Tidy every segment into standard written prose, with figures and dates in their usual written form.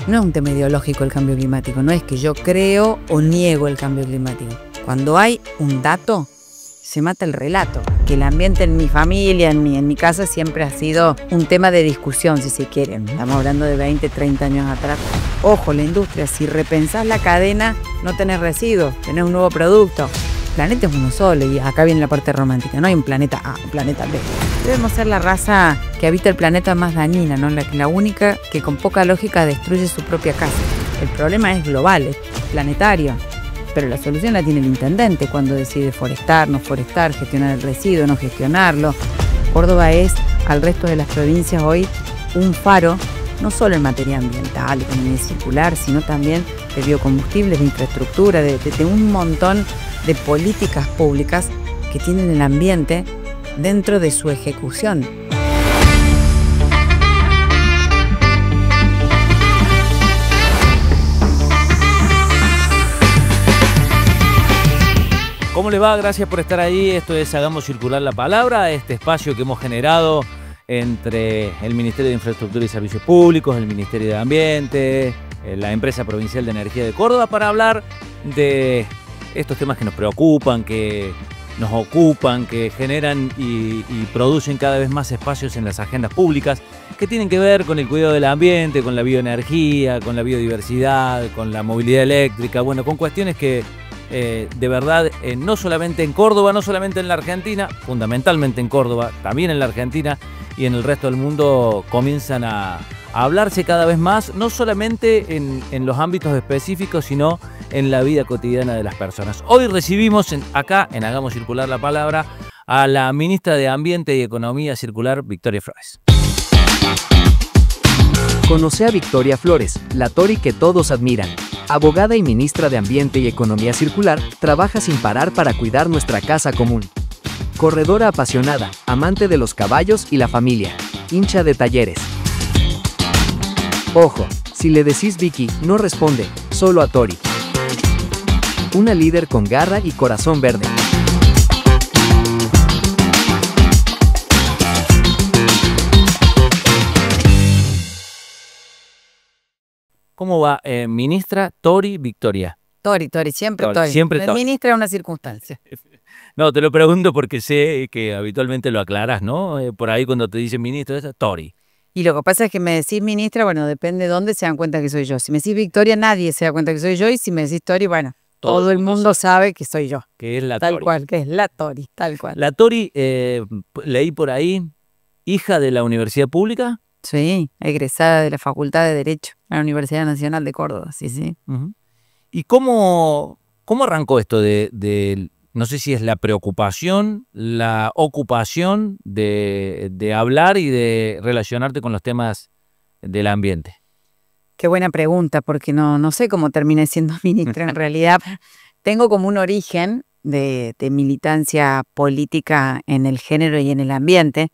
No es un tema ideológico el cambio climático, no es que yo creo o niego el cambio climático. Cuando hay un dato, se mata el relato. Que el ambiente en mi familia, en mi casa, siempre ha sido un tema de discusión, si se quieren. Estamos hablando de 20, 30 años atrás. Ojo, la industria, si repensás la cadena, no tenés residuos, tenés un nuevo producto. El planeta es uno solo y acá viene la parte romántica. No hay un planeta A, un planeta B. Debemos ser la raza que habita el planeta más dañina, ¿no? La única que con poca lógica destruye su propia casa. El problema es global, es planetario. Pero la solución la tiene el intendente cuando decide forestar, no forestar, gestionar el residuo, no gestionarlo. Córdoba es, al resto de las provincias hoy, un faro, no solo en materia ambiental, economía circular, sino también de biocombustibles, de infraestructura, de un montón de políticas públicas que tienen el ambiente dentro de su ejecución. ¿Cómo le va? Gracias por estar ahí. Esto es Hagamos Circular la Palabra, este espacio que hemos generado entre el Ministerio de Infraestructura y Servicios Públicos, el Ministerio de Ambiente, la Empresa Provincial de Energía de Córdoba, para hablar de estos temas que nos preocupan, que nos ocupan, que generan y producen cada vez más espacios en las agendas públicas, que tienen que ver con el cuidado del ambiente, con la bioenergía, con la biodiversidad, con la movilidad eléctrica, bueno, con cuestiones que de verdad, no solamente en Córdoba, no solamente en la Argentina, fundamentalmente en Córdoba, también en la Argentina y en el resto del mundo comienzan a hablarse cada vez más, no solamente en los ámbitos específicos, sino en la vida cotidiana de las personas. Hoy recibimos acá, en Hagamos Circular la Palabra, a la ministra de Ambiente y Economía Circular, Victoria Flores. Conoce a Victoria Flores, la Tori que todos admiran. Abogada y ministra de Ambiente y Economía Circular, trabaja sin parar para cuidar nuestra casa común. Corredora apasionada, amante de los caballos y la familia, hincha de talleres. Ojo, si le decís Vicky, no responde, solo a Tori. Una líder con garra y corazón verde. ¿Cómo va, ministra Tori Victoria? Tori, siempre Tori. Siempre Tori. Ministra es una circunstancia. No, te lo pregunto porque sé que habitualmente lo aclaras, ¿no? Por ahí cuando te dicen ministro, es Tori. Y lo que pasa es que me decís ministra, bueno, depende de dónde se dan cuenta que soy yo. Si me decís Victoria, nadie se da cuenta que soy yo. Y si me decís Tori, bueno, todo el mundo sabe que soy yo. Que es la Tal Tori. cual, que es la Tori, tal cual. La Tori, leí por ahí, hija de la Universidad Pública. Sí, egresada de la Facultad de Derecho, a la Universidad Nacional de Córdoba, sí. Uh-huh. ¿Y cómo arrancó esto de, no sé si es la preocupación, la ocupación de hablar y de relacionarte con los temas del ambiente? Qué buena pregunta, porque no sé cómo terminé siendo ministra. En realidad, tengo como un origen de militancia política en el género y en el ambiente.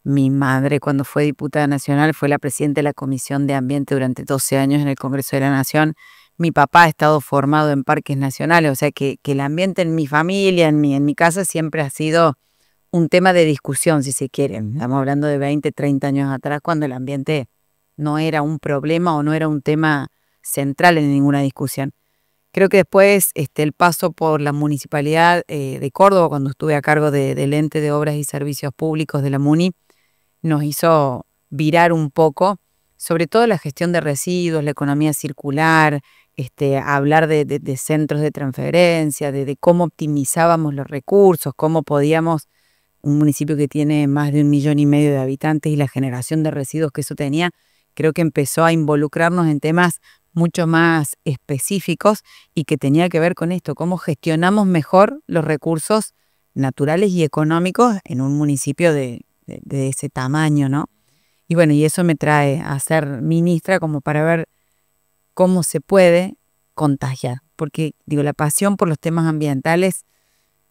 Mi madre, cuando fue diputada nacional, fue la presidenta de la Comisión de Ambiente durante 12 años en el Congreso de la Nación. Mi papá ha estado formado en parques nacionales, o sea que el ambiente en mi familia, en mi casa, siempre ha sido un tema de discusión, si se quieren. Estamos hablando de 20, 30 años atrás, cuando el ambiente no era un problema o no era un tema central en ninguna discusión. Creo que después el paso por la Municipalidad de Córdoba, cuando estuve a cargo del Ente de Obras y Servicios Públicos de la MUNI, nos hizo virar un poco, sobre todo la gestión de residuos, la economía circular, hablar de centros de transferencia, de cómo optimizábamos los recursos, cómo podíamos, un municipio que tiene más de 1,5 millones de habitantes y la generación de residuos que eso tenía, creo que empezó a involucrarnos en temas mucho más específicos y que tenía que ver con esto, cómo gestionamos mejor los recursos naturales y económicos en un municipio de ese tamaño, ¿no? Y bueno, y eso me trae a ser ministra como para ver cómo se puede contagiar. Porque, digo, la pasión por los temas ambientales,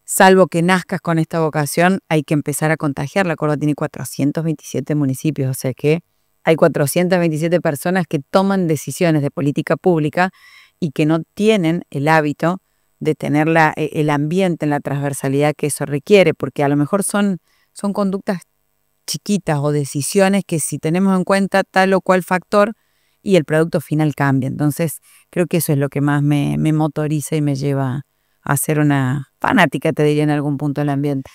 salvo que nazcas con esta vocación, hay que empezar a contagiarla. Córdoba tiene 427 municipios, o sea que hay 427 personas que toman decisiones de política pública y que no tienen el hábito de tener el ambiente en la transversalidad que eso requiere, porque a lo mejor son conductas chiquitas o decisiones que si tenemos en cuenta tal o cual factor, y el producto final cambia. Entonces creo que eso es lo que más me motoriza y me lleva a ser una fanática, te diría en algún punto, del ambiente.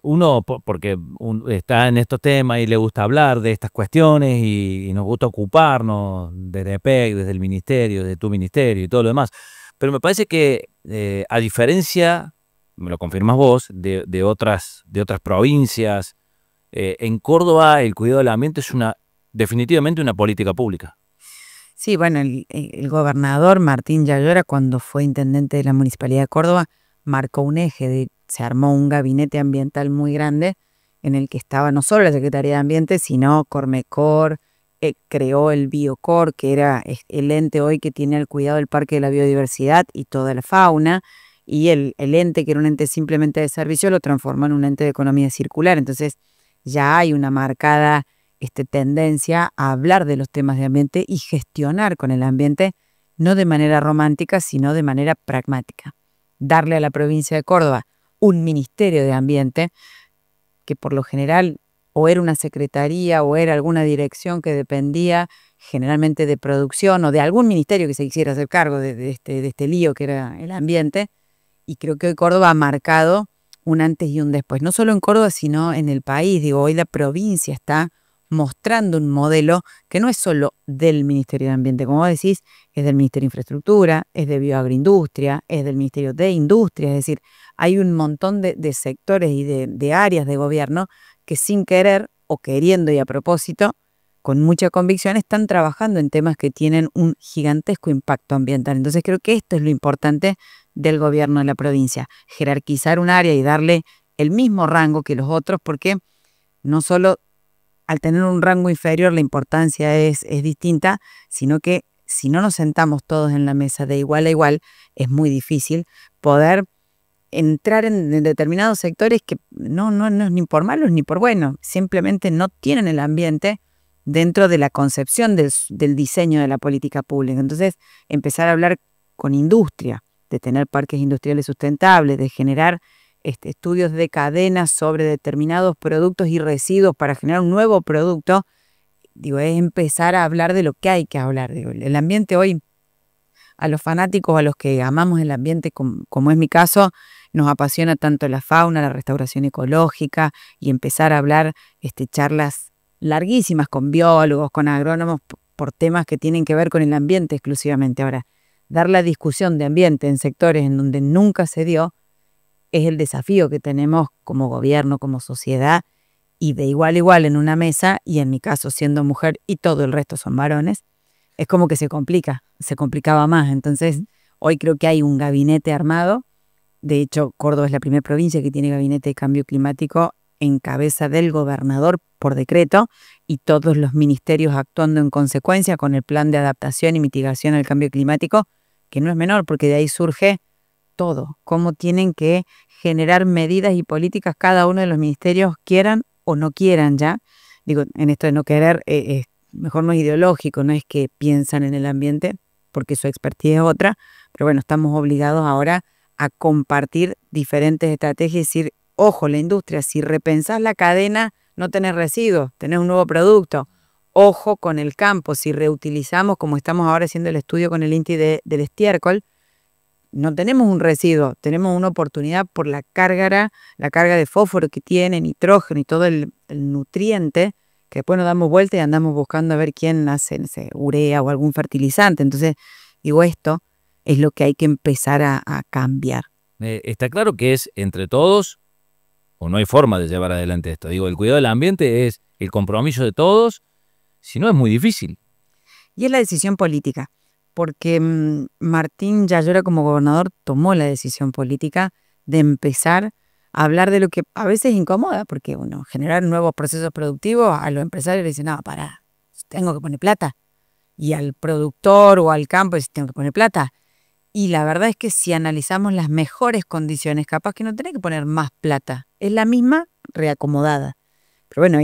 Uno, porque está en estos temas y le gusta hablar de estas cuestiones y nos gusta ocuparnos desde EPEC, desde el ministerio, de tu ministerio y todo lo demás. Pero me parece que, a diferencia, me lo confirmas vos, de otras provincias, en Córdoba el cuidado del ambiente es definitivamente una política pública. Sí, bueno, el gobernador Martín Yayora, cuando fue intendente de la Municipalidad de Córdoba, marcó un eje, se armó un gabinete ambiental muy grande en el que estaba no solo la Secretaría de Ambiente, sino Cormecor, creó el Biocor, que era el ente hoy que tiene el cuidado del Parque de la Biodiversidad y toda la fauna, y el ente que era un ente simplemente de servicio lo transformó en un ente de economía circular. Entonces ya hay una marcada tendencia a hablar de los temas de ambiente y gestionar con el ambiente, no de manera romántica, sino de manera pragmática. Darle a la provincia de Córdoba un ministerio de ambiente, que por lo general o era una secretaría o era alguna dirección que dependía generalmente de producción o de algún ministerio que se quisiera hacer cargo de este lío que era el ambiente. Y creo que hoy Córdoba ha marcado un antes y un después, no solo en Córdoba, sino en el país. Digo, hoy la provincia está mostrando un modelo que no es solo del Ministerio de Ambiente, como vos decís, es del Ministerio de Infraestructura, es de Bioagroindustria, es del Ministerio de Industria, es decir, hay un montón de sectores y de áreas de gobierno que sin querer o queriendo y a propósito, con mucha convicción, están trabajando en temas que tienen un gigantesco impacto ambiental. Entonces creo que esto es lo importante del gobierno de la provincia, jerarquizar un área y darle el mismo rango que los otros, porque no solo al tener un rango inferior la importancia es distinta, sino que si no nos sentamos todos en la mesa de igual a igual, es muy difícil poder entrar en determinados sectores que no es ni por malos ni por buenos, simplemente no tienen el ambiente dentro de la concepción del diseño de la política pública. Entonces, empezar a hablar con industria, de tener parques industriales sustentables, de generar estudios de cadenas sobre determinados productos y residuos para generar un nuevo producto, digo, es empezar a hablar de lo que hay que hablar. Digo, el ambiente hoy, a los fanáticos, a los que amamos el ambiente, como es mi caso, nos apasiona tanto la fauna, la restauración ecológica, y empezar a hablar charlas larguísimas con biólogos, con agrónomos, por temas que tienen que ver con el ambiente exclusivamente. Ahora, dar la discusión de ambiente en sectores en donde nunca se dio, es el desafío que tenemos como gobierno, como sociedad, y de igual a igual en una mesa, y en mi caso siendo mujer y todo el resto son varones, es como que se complicaba más. Entonces, hoy creo que hay un gabinete armado. De hecho, Córdoba es la primera provincia que tiene gabinete de cambio climático en cabeza del gobernador por decreto, y todos los ministerios actuando en consecuencia con el plan de adaptación y mitigación al cambio climático, que no es menor, porque de ahí surge todo, cómo tienen que generar medidas y políticas cada uno de los ministerios, quieran o no quieran ya. Digo, en esto de no querer, mejor no es ideológico, no es que piensan en el ambiente, porque su expertise es otra, pero bueno, estamos obligados ahora a compartir diferentes estrategias y decir, ojo, la industria, si repensás la cadena, no tenés residuos, tenés un nuevo producto. Ojo con el campo, si reutilizamos, como estamos ahora haciendo el estudio con el INTI del estiércol, no tenemos un residuo, tenemos una oportunidad por la carga de fósforo que tiene, nitrógeno y todo el nutriente, que después nos damos vuelta y andamos buscando a ver quién hace, no sé, urea o algún fertilizante. Entonces, digo, esto es lo que hay que empezar a cambiar. Está claro que es entre todos, o no hay forma de llevar adelante esto. Digo, el cuidado del ambiente es el compromiso de todos, si no es muy difícil. Y es la decisión política, porque Martín Yayora como gobernador tomó la decisión política de empezar a hablar de lo que a veces incomoda, porque generar nuevos procesos productivos, a los empresarios le dicen, no, pará, tengo que poner plata. Y al productor o al campo le dicen, tengo que poner plata. Y la verdad es que si analizamos las mejores condiciones, capaz que no tenés que poner más plata. Es la misma reacomodada. Pero bueno,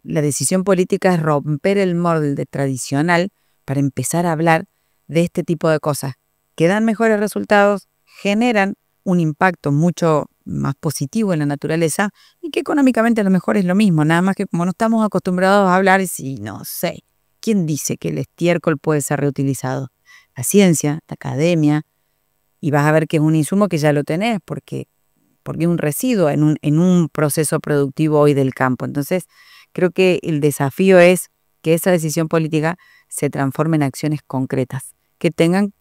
la decisión política es romper el molde tradicional para empezar a hablar de este tipo de cosas que dan mejores resultados, generan un impacto mucho más positivo en la naturaleza y que económicamente a lo mejor es lo mismo, nada más que como no estamos acostumbrados a hablar, si no sé, ¿quién dice que el estiércol puede ser reutilizado? La ciencia, la academia, y vas a ver que es un insumo que ya lo tenés porque es un residuo en un proceso productivo hoy del campo. Entonces, creo que el desafío es que esa decisión política se transforme en acciones concretas, que tengan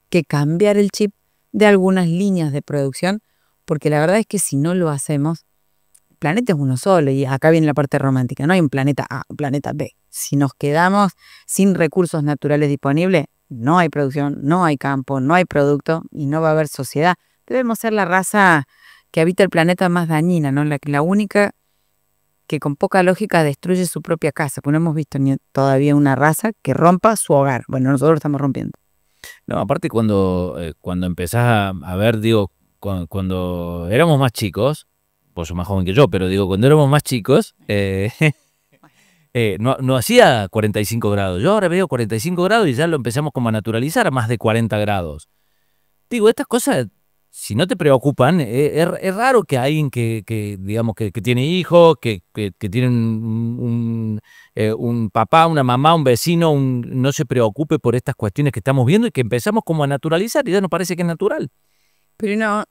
que cambiar el chip de algunas líneas de producción, porque la verdad es que si no lo hacemos, el planeta es uno solo, y acá viene la parte romántica, no hay un planeta A, un planeta B. Si nos quedamos sin recursos naturales disponibles, no hay producción, no hay campo, no hay producto y no va a haber sociedad. Debemos ser la raza que habita el planeta más dañina, ¿no? La única que con poca lógica destruye su propia casa, porque no hemos visto ni todavía una raza que rompa su hogar. Bueno, nosotros lo estamos rompiendo. No, aparte cuando empezás a ver, digo, cuando éramos más chicos, vos sos más joven que yo, pero digo, cuando éramos más chicos, no hacía 45 grados. Yo ahora veo 45 grados y ya lo empezamos como a naturalizar a más de 40 grados. Digo, estas cosas, si no te preocupan, es raro que alguien digamos, que tiene hijos, que tiene un papá, una mamá, un vecino, no se preocupe por estas cuestiones que estamos viendo y que empezamos como a naturalizar y ya nos parece que es natural. Pero no,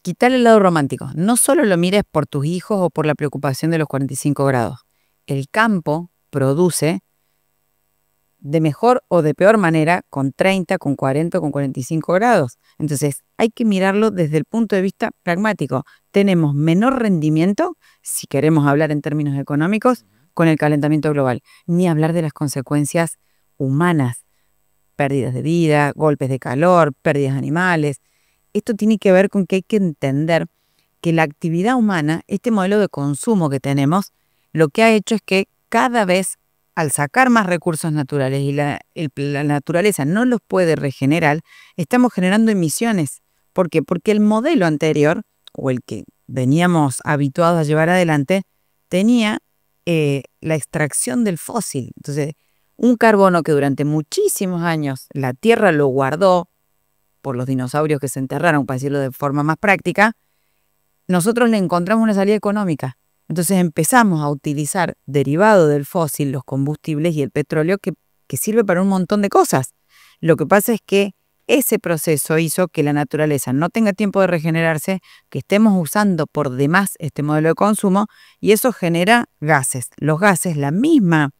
quitar el lado romántico. No solo lo mires por tus hijos o por la preocupación de los 45 grados. El campo produce de mejor o de peor manera con 30, con 40, con 45 grados. Entonces hay que mirarlo desde el punto de vista pragmático. Tenemos menor rendimiento, si queremos hablar en términos económicos, con el calentamiento global. Ni hablar de las consecuencias humanas, pérdidas de vida, golpes de calor, pérdidas de animales. Esto tiene que ver con que hay que entender que la actividad humana, este modelo de consumo que tenemos, lo que ha hecho es que cada vez al sacar más recursos naturales y la naturaleza no los puede regenerar, estamos generando emisiones. ¿Por qué? Porque el modelo anterior, o el que veníamos habituados a llevar adelante, tenía la extracción del fósil. Entonces, un carbono que durante muchísimos años la Tierra lo guardó por los dinosaurios que se enterraron, para decirlo de forma más práctica, nosotros le encontramos una salida económica. Entonces empezamos a utilizar derivado del fósil, los combustibles y el petróleo que sirve para un montón de cosas. Lo que pasa es que ese proceso hizo que la naturaleza no tenga tiempo de regenerarse, que estemos usando por demás este modelo de consumo y eso genera gases. Los gases, la misma,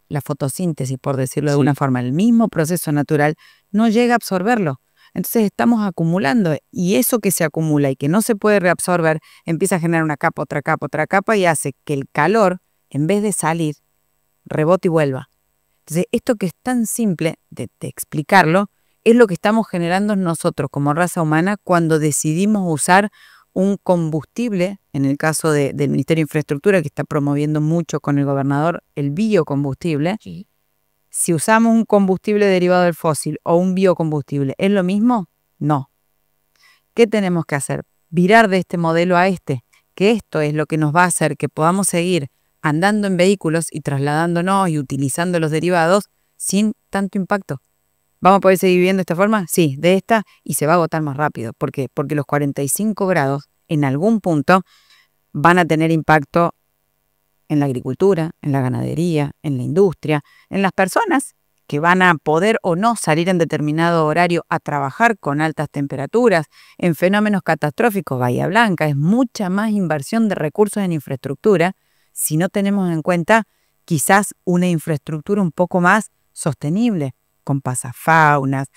la fotosíntesis, por decirlo de alguna forma, el mismo proceso natural no llega a absorberlo. Entonces estamos acumulando y eso que se acumula y que no se puede reabsorber empieza a generar una capa, otra capa, otra capa y hace que el calor, en vez de salir, rebote y vuelva. Entonces esto que es tan simple de explicarlo es lo que estamos generando nosotros como raza humana cuando decidimos usar un combustible, en el caso del Ministerio de Infraestructura que está promoviendo mucho con el gobernador el biocombustible. Sí. Si usamos un combustible derivado del fósil o un biocombustible, ¿es lo mismo? No. ¿Qué tenemos que hacer? Virar de este modelo a este, que esto es lo que nos va a hacer que podamos seguir andando en vehículos y trasladándonos y utilizando los derivados sin tanto impacto. ¿Vamos a poder seguir viviendo de esta forma? Sí, de esta, y se va a agotar más rápido. ¿Por qué? Porque los 45 grados en algún punto van a tener impacto en la agricultura, en la ganadería, en la industria, en las personas que van a poder o no salir en determinado horario a trabajar con altas temperaturas, en fenómenos catastróficos. Bahía Blanca es mucha más inversión de recursos en infraestructura si no tenemos en cuenta quizás una infraestructura un poco más sostenible, con pasafaunas,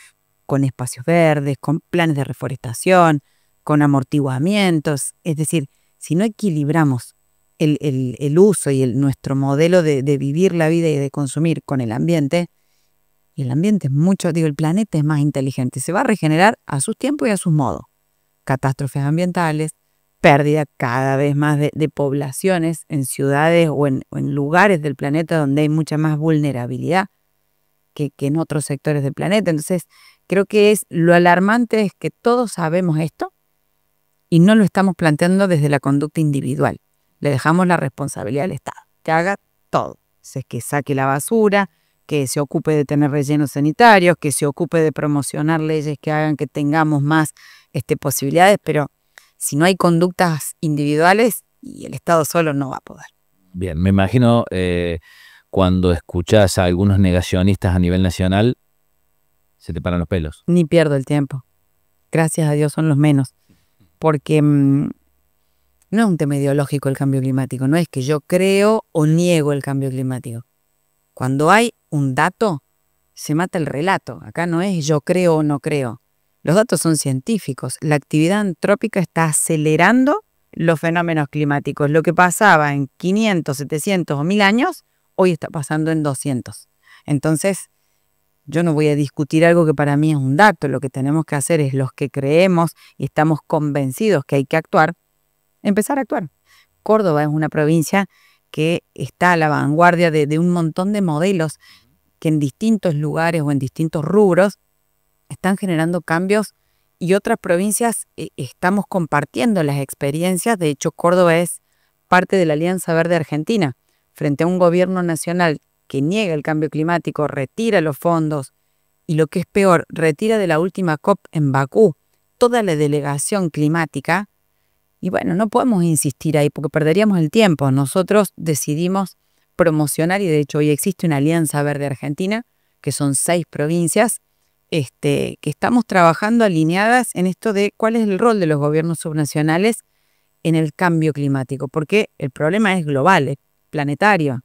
con espacios verdes, con planes de reforestación, con amortiguamientos. Es decir, si no equilibramos el uso y nuestro modelo de vivir la vida y de consumir con el ambiente, y el ambiente es mucho, el planeta es más inteligente, se va a regenerar a sus tiempos y a sus modos. Catástrofes ambientales, pérdida cada vez más de poblaciones en ciudades o en lugares del planeta donde hay mucha más vulnerabilidad que en otros sectores del planeta. Entonces, creo que lo alarmante es que todos sabemos esto y no lo estamos planteando desde la conducta individual. Le dejamos la responsabilidad al Estado, que haga todo. Que saque la basura, que se ocupe de tener rellenos sanitarios, que se ocupe de promocionar leyes que hagan que tengamos más posibilidades, pero si no hay conductas individuales, y el Estado solo no va a poder. Bien, me imagino cuando escuchás a algunos negacionistas a nivel nacional, se te paran los pelos. Ni pierdo el tiempo. Gracias a Dios son los menos. Porque no es un tema ideológico el cambio climático, no es que yo creo o niego el cambio climático. Cuando hay un dato, se mata el relato. Acá no es yo creo o no creo. Los datos son científicos. La actividad antrópica está acelerando los fenómenos climáticos. Lo que pasaba en 500, 700 o 1000 años, hoy está pasando en 200. Entonces, yo no voy a discutir algo que para mí es un dato. Lo que tenemos que hacer es, los que creemos y estamos convencidos que hay que actuar, empezar a actuar. Córdoba es una provincia que está a la vanguardia de un montón de modelos que en distintos lugares o en distintos rubros están generando cambios, y otras provincias estamos compartiendo las experiencias. De hecho, Córdoba es parte de la Alianza Verde Argentina, frente a un gobierno nacional que niega el cambio climático, retira los fondos y, lo que es peor, retira de la última COP en Bakú toda la delegación climática. Y bueno, no podemos insistir ahí porque perderíamos el tiempo. Nosotros decidimos promocionar, y de hecho hoy existe una Alianza Verde Argentina, que son 6 provincias, que estamos trabajando alineadas en esto de cuál es el rol de los gobiernos subnacionales en el cambio climático, porque el problema es global, es planetario,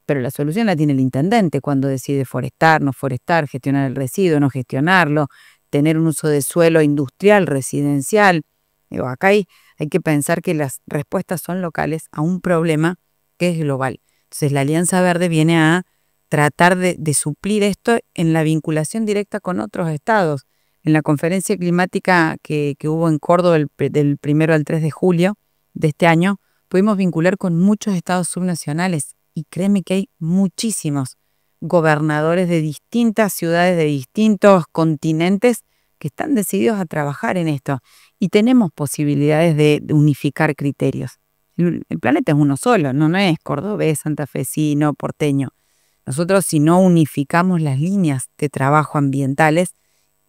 pero la solución la tiene el intendente cuando decide forestar, no forestar, gestionar el residuo, no gestionarlo, tener un uso de suelo industrial, residencial. Digo, acá hay que pensar que las respuestas son locales a un problema que es global. Entonces la Alianza Verde viene a tratar de suplir esto en la vinculación directa con otros estados. En la conferencia climática que hubo en Córdoba del 1 al 3 de julio de este año, pudimos vincular con muchos estados subnacionales, y créeme que hay muchísimos gobernadores de distintas ciudades, de distintos continentes, que están decididos a trabajar en esto, y tenemos posibilidades de unificar criterios. El planeta es uno solo, no es cordobés, santafesino, porteño. Nosotros, si no unificamos las líneas de trabajo ambientales,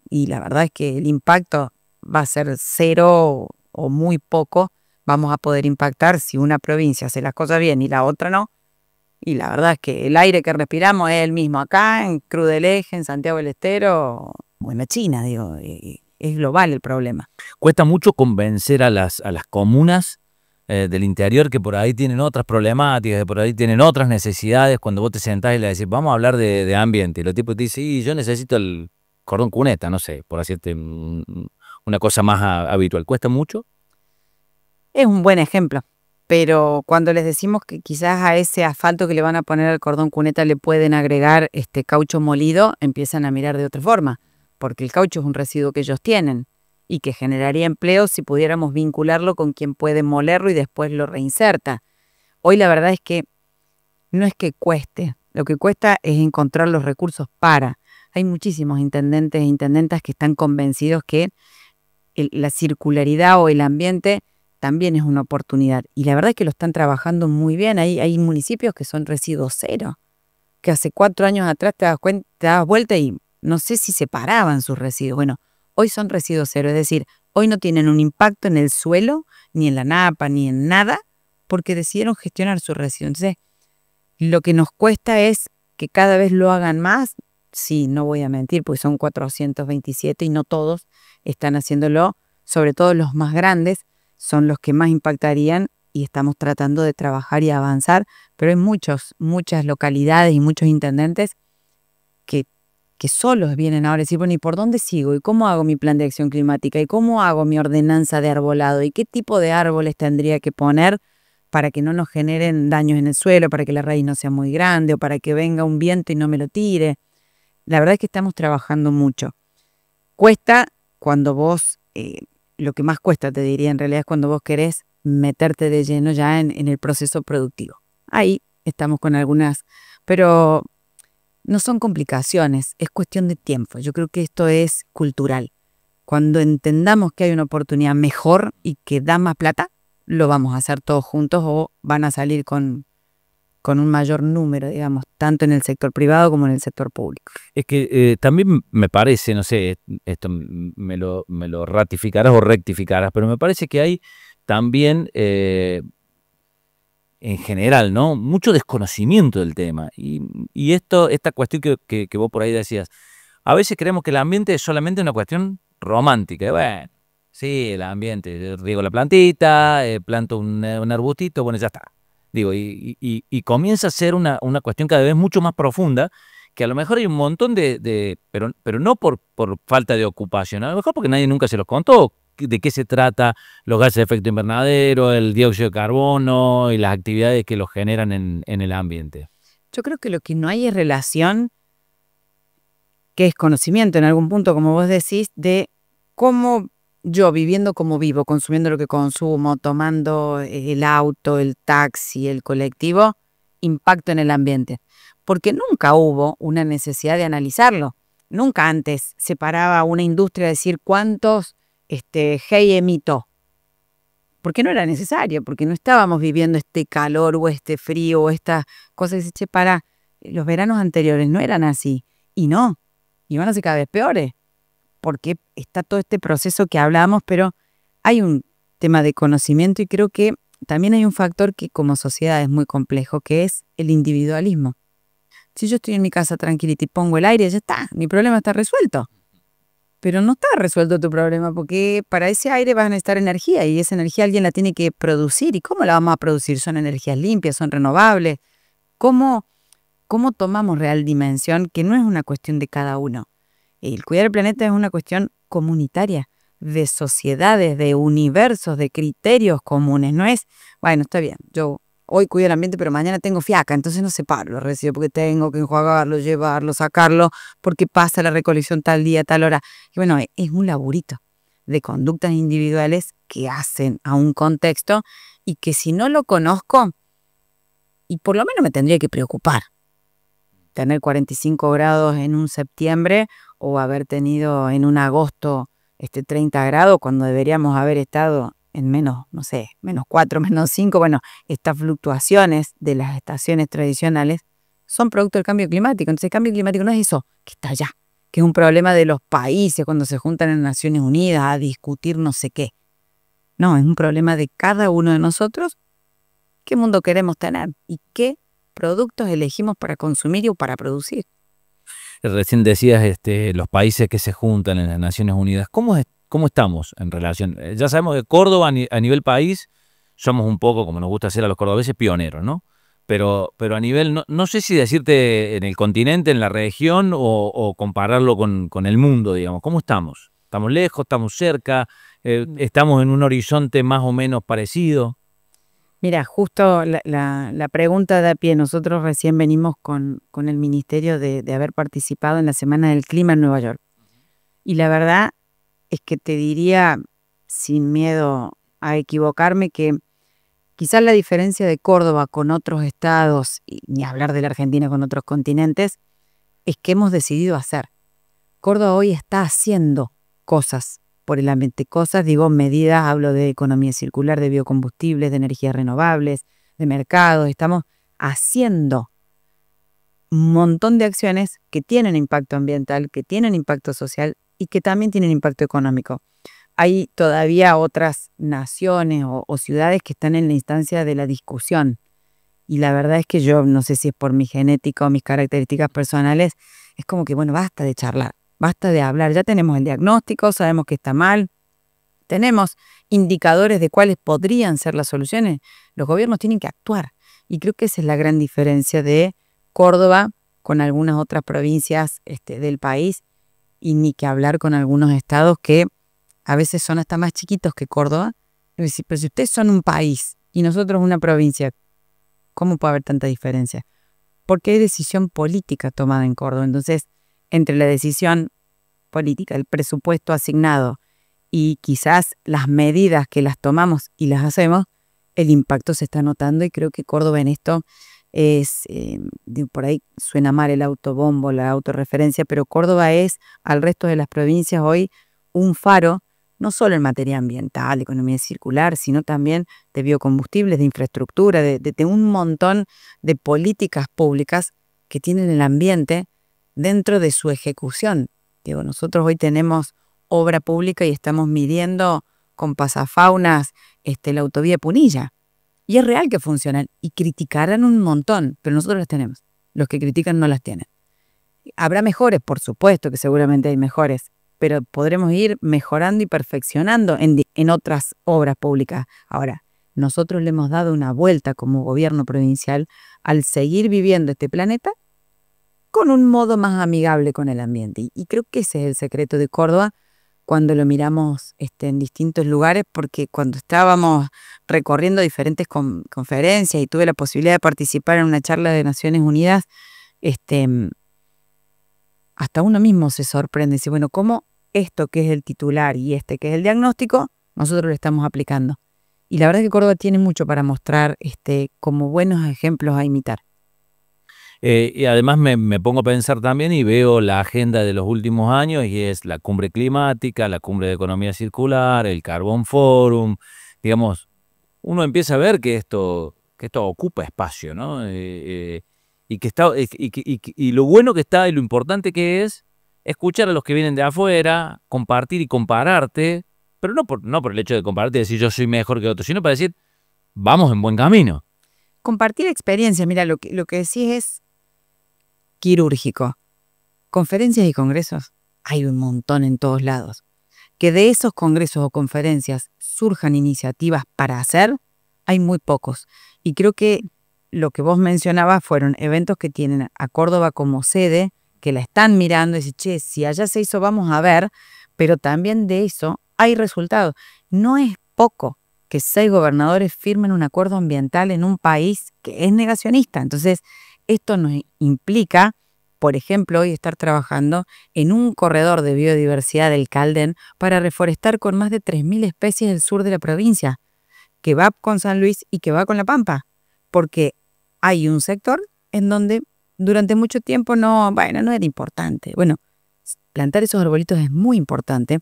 y la verdad es que el impacto va a ser cero o muy poco, vamos a poder impactar si una provincia hace las cosas bien y la otra no. Y la verdad es que el aire que respiramos es el mismo acá, en Cruz del Eje, en Santiago del Estero o en la China, digo, es global el problema. Cuesta mucho convencer a las comunas del interior, que por ahí tienen otras problemáticas, que por ahí tienen otras necesidades, cuando vos te sentás y le decís, vamos a hablar de ambiente, y los tipos te dicen, sí, yo necesito el cordón cuneta, no sé, por hacerte una cosa más habitual. ¿Cuesta mucho? Es un buen ejemplo, pero cuando les decimos que quizás a ese asfalto que le van a poner al cordón cuneta le pueden agregar caucho molido, empiezan a mirar de otra forma, porque el caucho es un residuo que ellos tienen y que generaría empleo si pudiéramos vincularlo con quien puede molerlo y después lo reinserta. Hoy la verdad es que no es que cueste, lo que cuesta es encontrar los recursos para. Hay muchísimos intendentes e intendentas que están convencidos que la circularidad o el ambiente también es una oportunidad, y la verdad es que lo están trabajando muy bien. Hay municipios que son residuos cero, que hace 4 años atrás te das vuelta y no sé si separaban sus residuos. Bueno, hoy son residuos cero, es decir, hoy no tienen un impacto en el suelo, ni en la napa, ni en nada, porque decidieron gestionar sus residuos. Entonces, lo que nos cuesta es que cada vez lo hagan más. Sí, no voy a mentir, porque son 427 y no todos están haciéndolo, sobre todo los más grandes son los que más impactarían, y estamos tratando de trabajar y avanzar, pero hay muchas localidades y muchos intendentes que solos vienen ahora a decir, bueno, ¿y por dónde sigo? ¿Y cómo hago mi plan de acción climática? ¿Y cómo hago mi ordenanza de arbolado? ¿Y qué tipo de árboles tendría que poner para que no nos generen daños en el suelo, para que la raíz no sea muy grande o para que venga un viento y no me lo tire? La verdad es que estamos trabajando mucho. Cuesta cuando vos, lo que más cuesta, te diría en realidad, es cuando vos querés meterte de lleno ya en el proceso productivo. Ahí estamos con algunas, pero no son complicaciones, es cuestión de tiempo. Yo creo que esto es cultural. Cuando entendamos que hay una oportunidad mejor y que da más plata, lo vamos a hacer todos juntos, o van a salir con con un mayor número, digamos, tanto en el sector privado como en el sector público. Es que también me parece, no sé, esto me lo ratificarás o rectificarás, pero me parece que hay también, en general, ¿no?, mucho desconocimiento del tema. Y esta cuestión que vos por ahí decías, a veces creemos que el ambiente es solamente una cuestión romántica. Y bueno, sí, el ambiente, riego la plantita, planto un arbustito, bueno, ya está. Digo, y comienza a ser una cuestión cada vez mucho más profunda, que a lo mejor hay un montón pero no por falta de ocupación, a lo mejor porque nadie nunca se los contó de qué se trata los gases de efecto invernadero, el dióxido de carbono y las actividades que los generan en el ambiente. Yo creo que lo que no hay es relación, que es conocimiento en algún punto, como vos decís, de cómo yo, viviendo como vivo, consumiendo lo que consumo, tomando el auto, el taxi, el colectivo, impacto en el ambiente. Porque nunca hubo una necesidad de analizarlo. Nunca antes se paraba una industria a decir cuántos GEI emito. Porque no era necesario, porque no estábamos viviendo este calor o este frío o estas cosas. Que se para, los veranos anteriores no eran así. Y no, y van a ser cada vez peores. Porque está todo este proceso que hablamos, pero hay un tema de conocimiento y creo que también hay un factor que como sociedad es muy complejo, que es el individualismo. Si yo estoy en mi casa tranquilita y pongo el aire, ya está, mi problema está resuelto. Pero no está resuelto tu problema, porque para ese aire vas a necesitar energía y esa energía alguien la tiene que producir. ¿Y cómo la vamos a producir? Son energías limpias, son renovables. ¿Cómo tomamos real dimensión? Que no es una cuestión de cada uno. El cuidar el planeta es una cuestión comunitaria, de sociedades, de universos, de criterios comunes. No es, bueno, está bien, yo hoy cuido el ambiente, pero mañana tengo fiaca, entonces no separo los residuos porque tengo que enjuagarlo, llevarlo, sacarlo, porque pasa la recolección tal día, tal hora. Y bueno, es un laburito de conductas individuales que hacen a un contexto y que si no lo conozco, y por lo menos me tendría que preocupar. Tener 45 grados en un septiembre o haber tenido en un agosto 30 grados cuando deberíamos haber estado en menos, no sé, -4, -5. Bueno, estas fluctuaciones de las estaciones tradicionales son producto del cambio climático. Entonces el cambio climático no es eso que está allá, que es un problema de los países cuando se juntan en Naciones Unidas a discutir no sé qué. No, es un problema de cada uno de nosotros. ¿Qué mundo queremos tener? ¿Y qué productos elegimos para consumir o para producir? Recién decías los países que se juntan en las Naciones Unidas. ¿Cómo estamos en relación? Ya sabemos que Córdoba a nivel país somos un poco, como nos gusta hacer a los cordobeses, pioneros, ¿no? Pero a nivel, no sé si decirte en el continente, en la región o compararlo con el mundo, digamos. ¿Cómo estamos? ¿Estamos lejos? ¿Estamos cerca? ¿Estamos en un horizonte más o menos parecido? Mira, justo la pregunta da pie. Nosotros recién venimos con el ministerio de haber participado en la Semana del Clima en Nueva York. Y la verdad es que te diría, sin miedo a equivocarme, que quizás la diferencia de Córdoba con otros estados, y ni hablar de la Argentina con otros continentes, es que hemos decidido hacer. Córdoba hoy está haciendo cosas por el ambiente. Cosas, digo, medidas, hablo de economía circular, de biocombustibles, de energías renovables, de mercados. Estamos haciendo un montón de acciones que tienen impacto ambiental, que tienen impacto social y que también tienen impacto económico. Hay todavía otras naciones o ciudades que están en la instancia de la discusión. Y la verdad es que yo, no sé si es por mi genética o mis características personales, es como que, bueno, basta de charlar. Basta de hablar, ya tenemos el diagnóstico, sabemos que está mal, tenemos indicadores de cuáles podrían ser las soluciones. Los gobiernos tienen que actuar y creo que esa es la gran diferencia de Córdoba con algunas otras provincias del país y ni que hablar con algunos estados que a veces son hasta más chiquitos que Córdoba. Pero si ustedes son un país y nosotros una provincia, ¿cómo puede haber tanta diferencia? Porque hay decisión política tomada en Córdoba. Entonces, entre la decisión política, el presupuesto asignado y quizás las medidas que las tomamos y las hacemos, el impacto se está notando y creo que Córdoba en esto es, por ahí suena mal el autobombo, la autorreferencia, pero Córdoba es al resto de las provincias hoy un faro no solo en materia ambiental, de economía circular, sino también de biocombustibles, de infraestructura, de un montón de políticas públicas que tienen el ambiente dentro de su ejecución. Digo, nosotros hoy tenemos obra pública y estamos midiendo con pasafaunas la autovía Punilla. Y es real que funcionan y criticarán un montón, pero nosotros las tenemos. Los que critican no las tienen. Habrá mejores, por supuesto que seguramente hay mejores, pero podremos ir mejorando y perfeccionando en otras obras públicas. Ahora, nosotros le hemos dado una vuelta como gobierno provincial al seguir viviendo este planeta con un modo más amigable con el ambiente. Y creo que ese es el secreto de Córdoba cuando lo miramos en distintos lugares, porque cuando estábamos recorriendo diferentes conferencias y tuve la posibilidad de participar en una charla de Naciones Unidas, hasta uno mismo se sorprende. Dice, bueno, ¿cómo esto que es el titular y que es el diagnóstico, nosotros lo estamos aplicando? Y la verdad es que Córdoba tiene mucho para mostrar como buenos ejemplos a imitar. Y además me pongo a pensar también y veo la agenda de los últimos años y es la cumbre climática, la cumbre de economía circular, el Carbon Forum. Digamos, uno empieza a ver que esto ocupa espacio, ¿no? Y que está y lo bueno que está y lo importante que es escuchar a los que vienen de afuera, compartir y compararte, pero no por el hecho de compararte y decir yo soy mejor que otro, sino para decir vamos en buen camino. Compartir experiencias, mira, lo que decís es quirúrgico. Conferencias y congresos hay un montón en todos lados. Que de esos congresos o conferencias surjan iniciativas para hacer, hay muy pocos. Y creo que lo que vos mencionabas fueron eventos que tienen a Córdoba como sede, que la están mirando y dicen, che, si allá se hizo, vamos a ver, pero también de eso hay resultados. No es poco que 6 gobernadores firmen un acuerdo ambiental en un país que es negacionista. Entonces, esto nos implica, por ejemplo, hoy estar trabajando en un corredor de biodiversidad del Caldén para reforestar con más de 3.000 especies del sur de la provincia, que va con San Luis y que va con La Pampa, porque hay un sector en donde durante mucho tiempo no era importante. Bueno, plantar esos arbolitos es muy importante,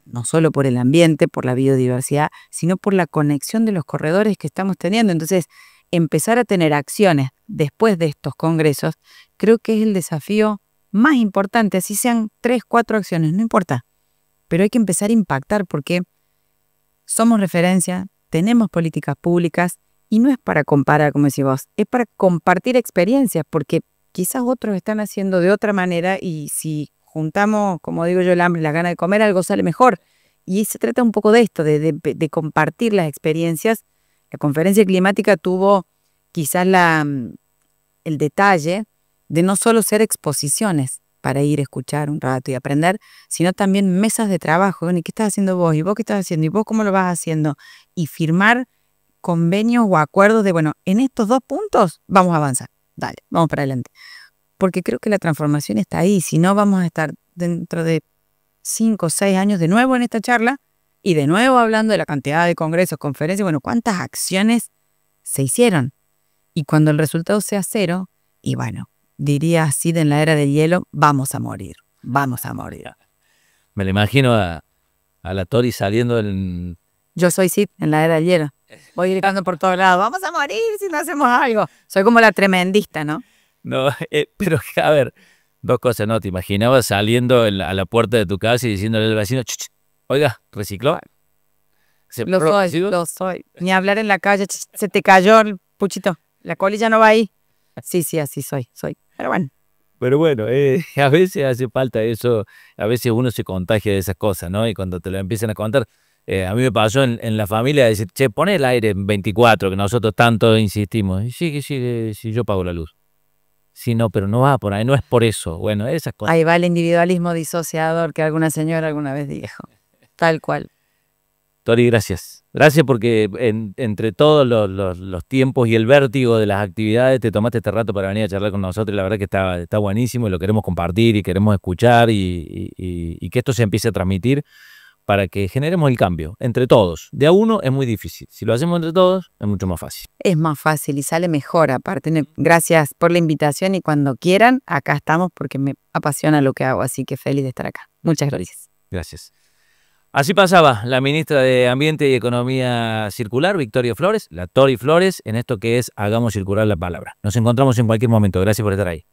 no solo por el ambiente, por la biodiversidad, sino por la conexión de los corredores que estamos teniendo. Entonces, empezar a tener acciones después de estos congresos, creo que es el desafío más importante, así sean 3, 4 acciones, no importa, pero hay que empezar a impactar porque somos referencia, tenemos políticas públicas y no es para comparar, como decís vos, es para compartir experiencias, porque quizás otros están haciendo de otra manera y si juntamos, como digo yo, el hambre y la gana de comer, algo sale mejor. Y se trata un poco de esto, de compartir las experiencias. La conferencia climática tuvo quizás el detalle de no solo ser exposiciones para ir a escuchar un rato y aprender, sino también mesas de trabajo. Bueno, ¿y qué estás haciendo vos? ¿Y vos qué estás haciendo? ¿Y vos cómo lo vas haciendo? Y firmar convenios o acuerdos de, bueno, en estos 2 puntos vamos a avanzar. Dale, vamos para adelante. Porque creo que la transformación está ahí. Si no, vamos a estar dentro de 5 o 6 años de nuevo en esta charla y de nuevo hablando de la cantidad de congresos, conferencias, bueno, cuántas acciones se hicieron. Y cuando el resultado sea 0, y bueno, diría Sid en la era del hielo, vamos a morir, vamos a morir. Me lo imagino a la Tori saliendo en... Yo soy Sid en la era del hielo. Voy gritando por todos lados, vamos a morir si no hacemos algo. Soy como la tremendista, ¿no? No, pero a ver, 2 cosas, ¿no? Te imaginabas saliendo a la puerta de tu casa y diciéndole al vecino, oiga, ¿recicló? Lo soy. Ni hablar en la calle, se te cayó el puchito, la colilla no va ahí. Sí, así soy. Pero bueno. Pero bueno, a veces hace falta eso, a veces uno se contagia de esas cosas, ¿no? Y cuando te lo empiezan a contar, a mí me pasó en la familia de decir, che, poné el aire en 24, que nosotros tanto insistimos. Y sigue, si yo pago la luz. Sí, no, pero no va por ahí, no es por eso. Bueno, esas cosas. Ahí va el individualismo disociador que alguna señora alguna vez dijo. Tal cual. Tori, gracias. Gracias porque entre todos los tiempos y el vértigo de las actividades te tomaste este rato para venir a charlar con nosotros y la verdad que está buenísimo y lo queremos compartir y queremos escuchar y que esto se empiece a transmitir para que generemos el cambio entre todos. De a uno es muy difícil. Si lo hacemos entre todos es mucho más fácil. Es más fácil y sale mejor aparte. Gracias por la invitación y cuando quieran, acá estamos porque me apasiona lo que hago. Así que feliz de estar acá. Muchas gracias. Gracias. Así pasaba la ministra de Ambiente y Economía Circular, Victoria Flores, la Tori Flores, en esto que es Hagamos Circular la Palabra. Nos encontramos en cualquier momento. Gracias por estar ahí.